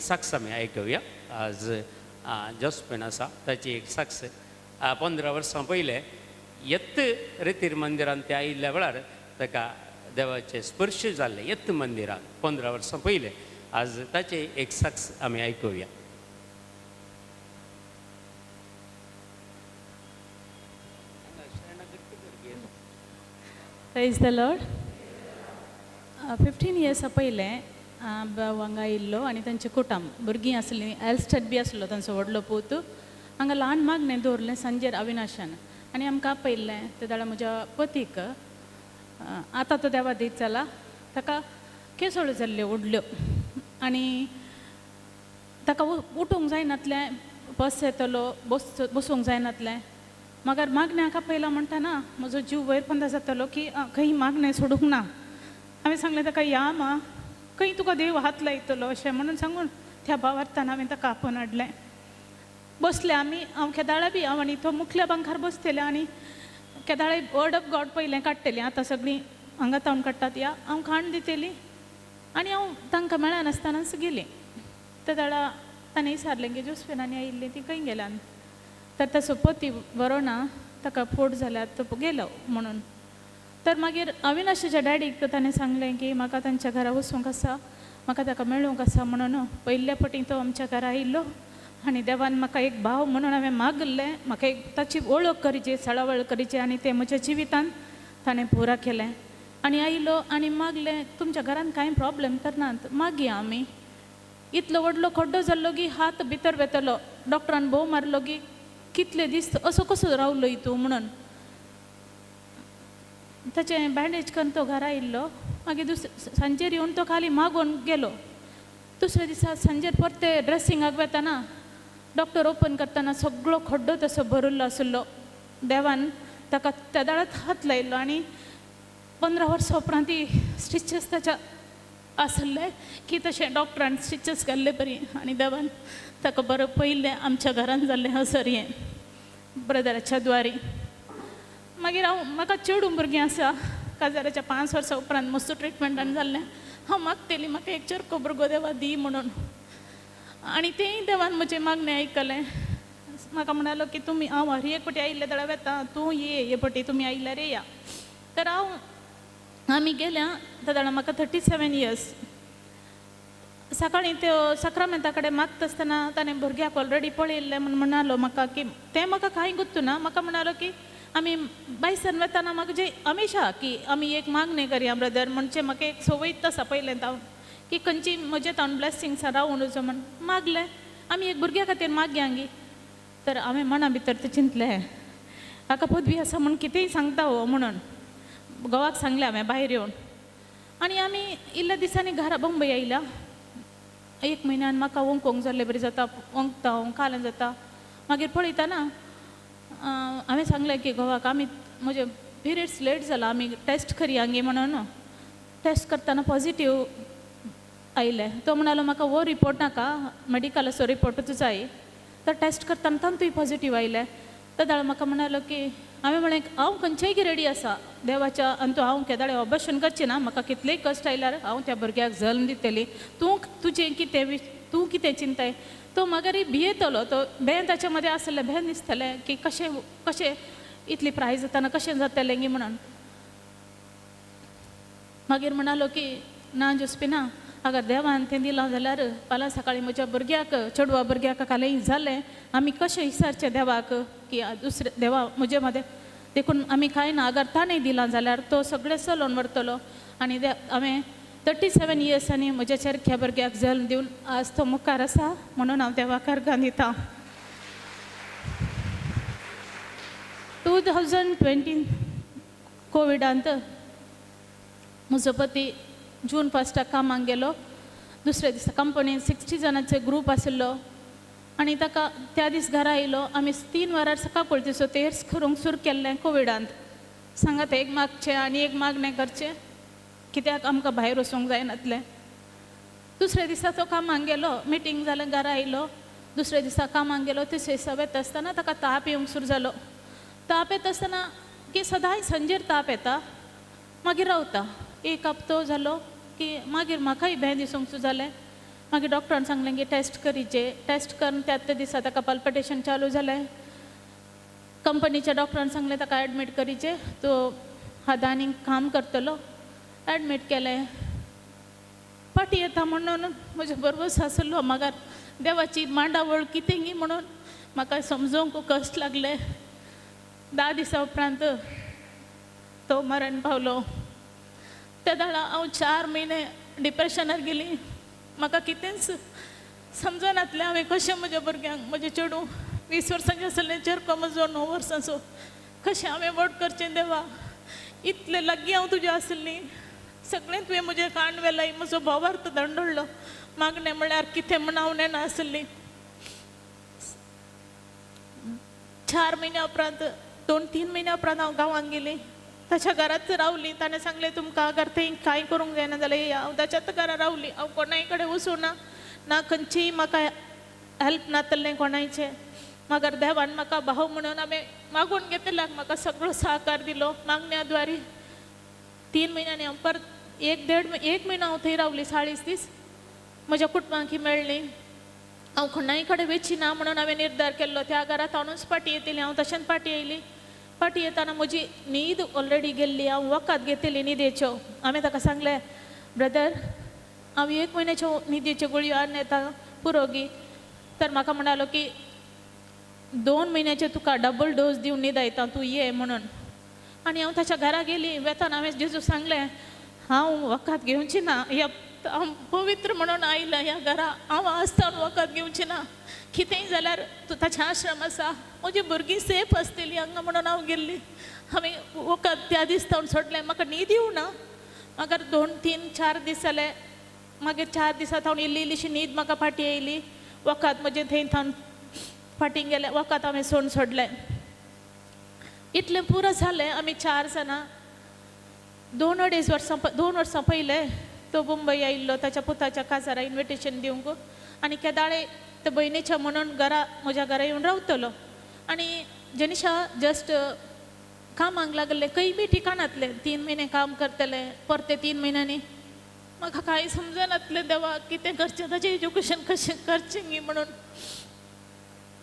साक्ष आमी आयकूया. आज जॉस्पेन आसा ताची एक साक्ष. 15 वर्सां पयले येत्त रितीर मंदिरान ते आयिल्ल्या वेळार ताका देवाचे स्पर्श जाल्ले येत्त मंदिरान 15 वर्सां पयले. आज ताचे एक साक्ष आमी आयकूया. Praise the Lord. 15 years पयले हांगा आयिल्लो आनी तांचे कुटुंब भुरगीं आसलीं एल्स्टेड बी आसलो तांचो व्हडलो पूत. हांगा ल्हान मागणें दवरलें सांजेर अविनाशान आनी आमकां आपयल्लें. ते दाडा म्हज्या पतीक आतां तो देवा दीत जाला ताका केसोळ्यो जाल्ल्यो व्हडल्यो आनी ताका उठूंक जायनातलें. बस येतलो बसूंक जायनातलें. मगर मागण्याक आपयला म्हणटाना म्हजो जीव वयर पंदा जातालो की खंय मागणें सोडूंक ना. हांवें सांगलें ताका या मा खंय तुका देव हात लायतलो अशें म्हणून सांगून त्या भावार्थान हांवें ताका आपोवन हाडलें. बसले आमी. हांव केदाळा बी हांव आनी तो मुखल्या बंकार बसतले आनी केदाळे वर्ड ऑफ गॉड पयलें काडटलीं. आतां सगळीं हांगा तावन काडटात या हांव खाण दितली आनी हांव तांकां मेळनासतनाच गेलीं. त्या दाडा ताणें विचारलें की जोस्फिनानी आयिल्लीं ती खंय गेल्यान. तर ताचो पती बरो ना ताका फोट जाल्यार तो गेलो म्हणून. तर मागीर अविनाशाच्या डॅडीक ताणें सांगलें की म्हाका तांच्या घरा वचूंक आसा म्हाका ताका मेळूंक आसा म्हणून. पयल्या फावटी तो आमच्या घरा आयिल्लो आनी देवान म्हाका एक भाव म्हणून हांवें मागलें म्हाका एक ताची वळख करची सळावळ करची आनी तें म्हज्या जिवितान ताणें पुरा केलें. आनी आयिल्लो आनी मागलें तुमच्या घरान कांय प्रॉब्लेम तर नात मागया आमी. इतलो व्हडलो खड्डो जाल्लो की हात भितर वेतलो. डॉक्टरान भोव मारलो की कितले दीस असो कसो रावलो तूं म्हणून. ताचें बँडेज करून तो घरा आयिल्लो. मागीर सांजेर येवन तो खाली मागून गेलो. दुसऱ्या दिसा सांजेर परते ड्रेसिंगाक वेताना डॉक्टर ओपन करतना सगळो खड्डो तसो भरिल्लो आसलो. देवान ताका त्या दाळात हात लायिल्लो आनी 15 वर्सां उपरांत ती स्टिचेस ताच्या आसले की तशें डॉक्टरान स्टिचेस घाल्ले बरी आनी देवान ताका बरें पयलें आमच्या घरान जाल्लें हसर हें ब्रदराच्या द्वारी. मागीर म्हाका चेडूं भुरगीं आसा. काजाराच्या 5 वर्सां उपरांत मस्त ट्रिटमेंटान जाल्लें. हांव मागतली म्हाका एक चरको भुरगो देवा दी म्हणून. आनी तेंय देवान म्हजें मागणें आयकलें. म्हाका म्हणालो की तुमी हांव हर एक फावटी आयिल्ले दाडा वेता तूं ये हे फावटी तुमी आयिल्ल्यार येया. तर आमी गेल्या त्या दाडा म्हाका 37 years. सकाळीं त्यो सक्रामेंता कडेन मागता आसतना ताणें भुरग्याक ऑलरेडी पळयल्लें म्हणून म्हणालो म्हाका की तें म्हाका कांय गुत्तू ना. म्हाका म्हणालो की आमी बायसान वेताना म्हाका जे हमेशा की आमी एक मागणें करया ब्रदर म्हणजे म्हाका एक संवयत आसा पयलें हांव की खंयची म्हजे तावन ब्लेसिंग्सां रावूं नजो म्हण मागलें. आमी एक भुरग्या खातीर मागया गी. तर हांवें मना भितर तें चिंतलें हाका पदवी आसा म्हूण कितेंय सांगता हो म्हणून. घोवाक सांगलें हांवें भायर येवन. आनी आमी इल्ल्या दिसांनी घरा बंबय आयल्या. 1 म्हयन्यान म्हाका ओंकोंक जाल्लें बरें जाता ओंकता ओंकालें जाता. मागीर पळयतना हांवें सांगलें की घोवाक आमी म्हजे पिरियड्स लेट जाला आमी टेस्ट करया गे म्हणून. टेस्ट करतना पॉजिटीव आयलें. तो म्हणालो म्हाका हो रिपोर्ट नाका मेडिकलाचो रिपोर्टूच जाय. तर टेस्ट करतना तांतूय पॉजिटीव आयलें. त्या दाळ म्हाका म्हणालो की हांवें म्हळें हांव खंयचेय गी रेडी आसा देवाच्या अंतू हांव केदाळे ऑपरेशन करचें ना. म्हाका कितलेय कश्ट आयल्यार हांव त्या भुरग्याक जल्म दितली. तुजें कितें तूं कितें चिंताय. तो मागीर भियेतलो. तो भें ताच्या मदें आसलें भें दिसतलें की कशें इतली प्रायज जाताना कशें जातलें गी म्हणून. मागीर म्हणालो की ना जोस्पिना अगर देवान तें दिलां जाल्यार फाल्यां सकाळीं म्हज्या भुरग्याक चेडवा भुरग्याक कालय जालें आमी कशें विचारचें देवाक की दुसरें देवा म्हजे मदें देखून आमी कांय ना. अगर ताणें दिलां जाल्यार तो सगळें चलोवन व्हरतलो. आनी हांवें 37 yearsनी म्हज्या चेरक्या भुरग्याक जल्म दिवन आज तो मुखार आसा म्हणून हांव देवाक अर्गां दितां. 2020 कोविडांत म्हजो पती जून 1 कामाक गेलो. दुसऱ्या दिसा कंपनीन 60 जाणांचो ग्रूप आशिल्लो आनी ताका त्या दीस घरा आयलो. आमी 3 वरां सकाळ पळतीचो तेर्स करूंक सुरू केल्लें कोविडांत. सांगात एक मागचें आनी एक मागणें करचें कित्याक आमकां भायर वचूंक जायनातलें. दुसऱ्या दिसा तो कामाक गेलो. मिटींग जालें घरा आयलो. दुसऱ्या दिसा कामाक गेलो. तिसऱ्या दिसा वेता आसतना ताका ताप येवंक सुरू जालो. ताप येता आसतना की सदांच सांजेर ताप येता मागीर रावता. एक हप्तो जालो की मागीर म्हाकाय भें दिसूंक सुरू जालें. मागीर डॉक्टरान सांगलें की टेस्ट करीचे. टेस्ट करून त्याच दिसा ताका पल्पिटेशन चालू जालें. कंपनीच्या डॉक्टरान सांगलें ताका एडमीट करीचे. तो हातांनी काम करतलो. एडमीट केलें. फाटी येता म्हणून म्हजे बरोबर आसलो. म्हाका देवाची मांडावळ कितें म्हणून म्हाका समजोवंक कश्ट लागले. 10 दिसां उपरांत तो मरण पावलो. त्या दाडा हांव 4 म्हयने डिप्रेशनार गेली. म्हाका कितेंच समजनातलें हांवें कशें म्हज्या भुरग्यांक, म्हजें चेडूं 20 वर्सांचें आसलें, चेरको म्हजो 9 वर्सांचो, कशें हांवें व्हड करचें देवा. इतलें लागीं हांव तुजें आसली. सगळें तुवें म्हजें काण वेलाय. म्हजो भावार्थ धंडोळ्ळो. मागणें म्हळ्यार कितें म्हण हांव नेना आसली. 4 म्हयन्या उपरांत 2-3 म्हयन्या उपरांत हांव गांवांत गेली. ताच्या घरांत रावली. ताणें सांगलें तुमकां अगर थंय कांय करूंक जायना जाल्यार या. हांव ताच्याच घरा रावली. हांव कोणाय कडेन वचूना. ना खंयचीय म्हाका हेल्प नातलें कोणायचें. मागर देवान म्हाका भाव म्हणून हांवें मागून घेतल्याक म्हाका सगळो सहकार दिलो. मागण्या द्वारे 3 म्हयन्यांनी हांव परत 1 म्हयनो हांव थंय रावली. 40 दीस म्हज्या कुटुंबाक ही मेळ्ळी. हांव कोणाय कडेन वेची ना म्हणून हांवें निर्धार केल्लो. त्या घरांत हांवूच फाटी येतली. हांव तशेंच फाटी येयली. फाटी येताना म्हजी न्हीद ऑलरेडी गेल्ली. हांव वखद घेतली न्हिदेच्यो. हांवें ताका सांगलें ब्रदर हांव 1 म्हयन्याच्यो न्हिदेच्यो गुळयो हाडून येता पुरोगी. तर म्हाका म्हणालो की 2 म्हयन्याचे तुका डबल डोस दिवन न्हिदयता तूं ये म्हणून. आनी हांव ताच्या घरा गेली. वेतान हांवें जेजू सांगलें हांव वखद घेवची ना. हांव पवित्र म्हणून आयलां ह्या घरा. हांव आसतना वखद घेवची ना. कितेंय जाल्यार तूं ताचें आश्रम आसा. म्हजीं भुरगीं सेफ आसतलीं हांगा म्हणून हांव गेल्ली. हांवें वखद त्या दिसतावन सोडलें. म्हाका न्हीद येवना. मागीर 2-3-4 दीस जाले. मागीर 4 दिसांत हांव इल्लीशी न्हीद म्हाका फाटी येयली. वखद म्हजें थंय थावन फाटी गेलें. वखद हांवें सोडलें. इतलें पुरो जालें. आमी 4 जाणां 2 वर्सां पयलें तो मुंबय आयिल्लो ताच्या पुताच्या काजारा इन्विटेशन दिवंक. आनी केदाळे ते भयणीच्या म्हणून घरा म्हज्या घरा येवन रावतलो. आनी जेनिशा जस्ट कामाक लागले. खंय बी ठिकाणातले 3 म्हयने काम करतले. परते 3 म्हयन्यांनी म्हाका कांय समजनातलें देवा कितें करचें. ताचें एज्युकेशन कशें करचें गी म्हणून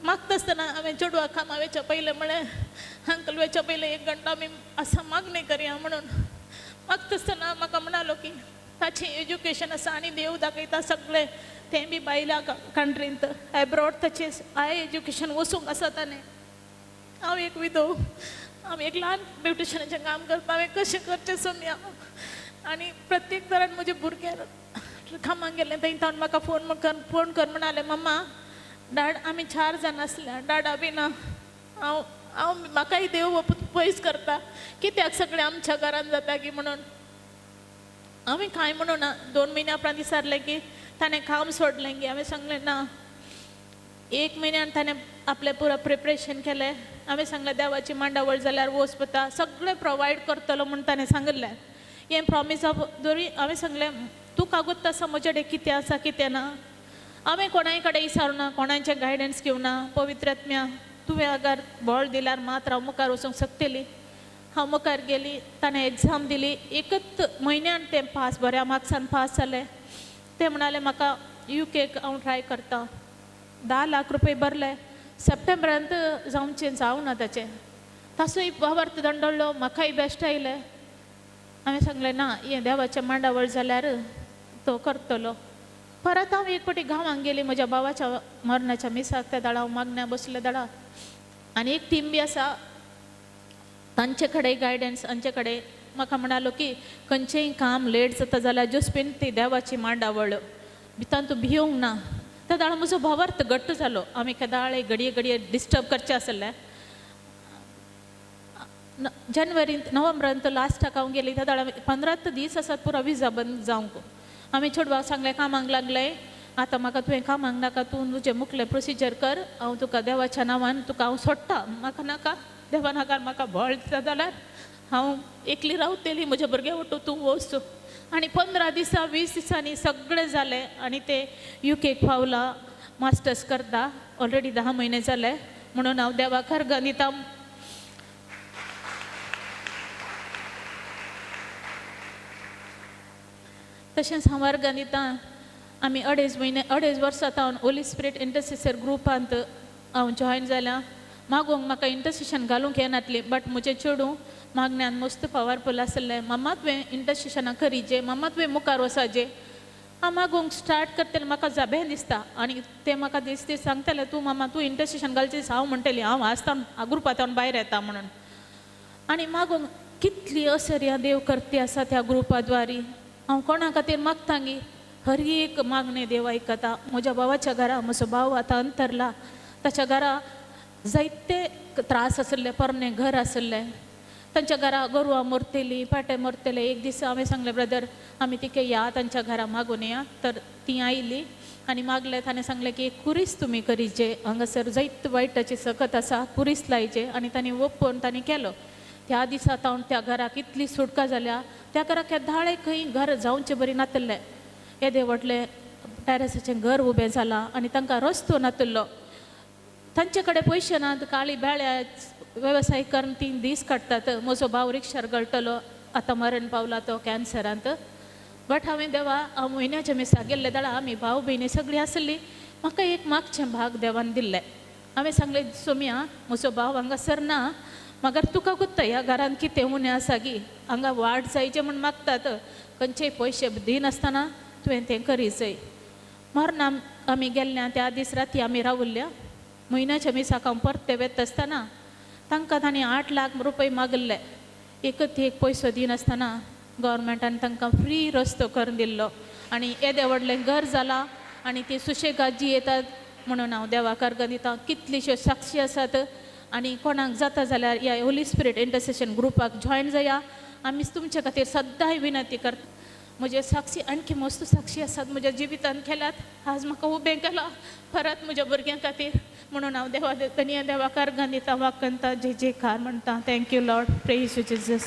मागता आसतना हांवें चेडवाक कामा वेच्या पयलें म्हळें अंकल वेच्या पयलें 1 घंटा आमी आसा मागणी करया म्हणून. मागता आसतना म्हाका म्हणालो की ताचें एज्युकेशन आसा आनी देव दाखयता सगळें. तें बी भायल्या कंट्रींत एब्रॉड ताचें हाय एज्युकेशन वचूंक आसा ताणें. हांव एक विधो. हांव एक ल्हान ब्युटिशनाचें काम करता. हांवें कशें करचें सोम्या. आनी प्रत्येक तरान म्हजे भुरगे कामाक गेले. थंय थावन म्हाका फोन कर म्हणाले मम्मा डाड आमी 4 जाणां आसल्या. डाडा बी ना. हांव म्हाकाय देव पयस करता. कित्याक सगळें आमच्या घरान जाता की म्हणून हांवें कांय म्हणून ना. 2 म्हयन्या उपरांत विचारलें की ताणें काम सोडलें गी. हांवें सांगलें ना. 1 म्हयन्यान ताणें आपलें पुरो प्रिपरेशन केलें. हांवें सांगलें देवाची मांडावळ जाल्यार वचपता सगळें प्रोवायड करतलो म्हूण ताणें सांगलें. हें प्रॉमीस ऑफ दोरी. हांवें सांगलें तूं कागूत आसा म्हजे कडेन कितें आसा कितें ना. हांवें कोणाय कडेन विचारुना. कोणाचें गायडन्स घेवना. पवित्र आत्म्या तुवें अगर बळ दिल्यार मात हांव मुखार वचूंक शकतली. हांव मुखार गेली. ताणें एग्जाम दिली. 1 म्हयन्यान तें पास बऱ्या मार्क्सान पास जालें. ते म्हणाले म्हाका UK हांव ट्राय करता. 10 लाख रुपया भरले. सप्टेंबरांत जावना ताचें. ताचोय भावार्थ धंडोळ्ळो. म्हाकाय बेश्ट आयलें. हांवें सांगलें ना हें देवाचें मांडावळ जाल्यार तो करतलो. परत हांव एक फावटी गांवांक गेली म्हज्या भावाच्या मरणाच्या मिसाक. त्या दाडा हांव मागण्या बसले दाडा. आनी एक टीम बी आसा तांचे कडेन गायडन्स. तांचे कडेन म्हाका म्हणालो की खंयचेंय काम लेट जाता जाल्यार जस्ट ती देवाची मांडावळ भितर तूं भियोंक ना. त्या दाडा म्हजो भावार्थ घट्ट जालो. आमी केदाळे घडये डिस्टर्ब करचें आसलें. नोव्हेंबरांत लास्टाक हांव गेली. त्या दाडा 15 दीस आसात पुरो विजा बंद जावंक. हांवें चेडवाक सांगलें कामाक लागलें आतां म्हाका तुवें कामाक नाका. तूं तुजें मुखलें प्रोसिजर कर. हांव तुका देवाच्या नांवान तुका हांव सोडटा. म्हाका नाका. देवा नाका. म्हाका बळ दिता जाल्यार हांव एकली रावतली. म्हजे भुरगे वटू तूं वच. आनी 15 दिसां 20 दिसांनी सगळें जालें. आनी ते UK पावला. मास्टर्स करता. ऑलरेडी 10 म्हयने जाले. म्हणून हांव देवाक अर्घ दिता. तशेंच हांव अर्घ दिता. आमी अडेज वर्सां हांव होली स्पिरीट इंटरसेसर ग्रुपांत हांव जॉयन जाल्यां. मागोंक म्हाका इंटरसेशन घालूंक येनातली, बट म्हजें चेडूं मागण्यान मस्त पावरफूल आसलें. मम्मा तुवें इंटरसेशनाक करीजे, मम्मा तुवें मुखार वसाजे. हांव मागोंक स्टार्ट करतलें म्हाका जाबें दिसता, आनी ते म्हाका दीस दीस सांगताले तूं मम्मा तूं इंटरसेशन घालचें दीस. हांव म्हणटलें हांव आसता ग्रुपांतल्यान भायर येता म्हणून. आनी मागोंक कितली असर्या देव करती आसा त्या ग्रुपा द्वारी. हांव कोणा खातीर मागतांगी हर एक मागणें देव आयकता. म्हज्या भावाच्या घरा म्हजो भाव आतां अंतरला, ताच्या घरा जायते त्रास आसले, पोरणें घर आसलें. तांच्या घरा गोरवां मरतलीं, पाटे मरतले. एक दीस हांवें सांगलें ब्रदर आमी तिके या तांच्या घरा मागून या. तर ती आयली आनी मागलें. ताणें सांगलें की एक कुरीस तुमी करीचे, हांगासर जायत वायटाची सकत आसा, कुरीस लायचे. आनी तांणी ओप्पून तांणी केलो. त्या दिसांत हांव त्या घराक इतली सुटका जाल्या. त्या घराक धाळे खंय घर जावचें बरी नातलें. येदे व्हडलें टॅरसाचें घर उबें जालां आनी तांकां रस्तो नातलो. तांचे कडेन पयशे नात, काळी बेळ्या वेवसाय करून 3 दीस काडटात. म्हजो भाव रिक्षार गळटलो, आतां मरण पावला तो कॅन्सरांत. बट हांवें देवा हांव म्हयन्याच्या मिसा गेल्ले दाडा आमी भाव भयणी सगळीं आसलीं. म्हाका एक मागचें भाग देवान दिल्लें. हांवें सांगलें सोम्या म्हजो भाव हांगासर ना, मगर तुका गुत्ता ह्या घरान कितें उणें आसा गी, हांगा वाड जायचें म्हूण मागतात. खंयचेय पयशे दिनासतना तुवें तें करी जाय. मरणां आमी गेल्ल्या त्या दीस राती आमी रावल्ल्या. म्हयन्याच्या मिसाक हांव परते वेत आसतना तांकां तांणी 8 लाख रुपया मागले. एकच एक पयसो दिनासतना गव्हर्मेंटान तांकां फ्री रस्तो करून दिल्लो. आनी येदें व्हडलें घर जालां आनी ती सुशेगाद जी येतात म्हणून हांव देवाक अर्घ दितां. कितल्योश्यो साक्षी आसात. आनी कोणाक जाता जाल्यार ह्या होली स्पिरीट इंटरसेशन ग्रुपाक जॉयन जाया. आमी तुमचे खातीर सद्दां विनंती करता. म्हजे साक्षी आणखी मस्त साक्षी आसात म्हज्या जिवितान केल्यात. आज म्हाका उबें केलां परत म्हज्या भुरग्यां खातीर म्हणून हांव देवाक अर्घ दितां, वाकणता, जय जयकार म्हणटा. Thank you Lord, praise you Jesus.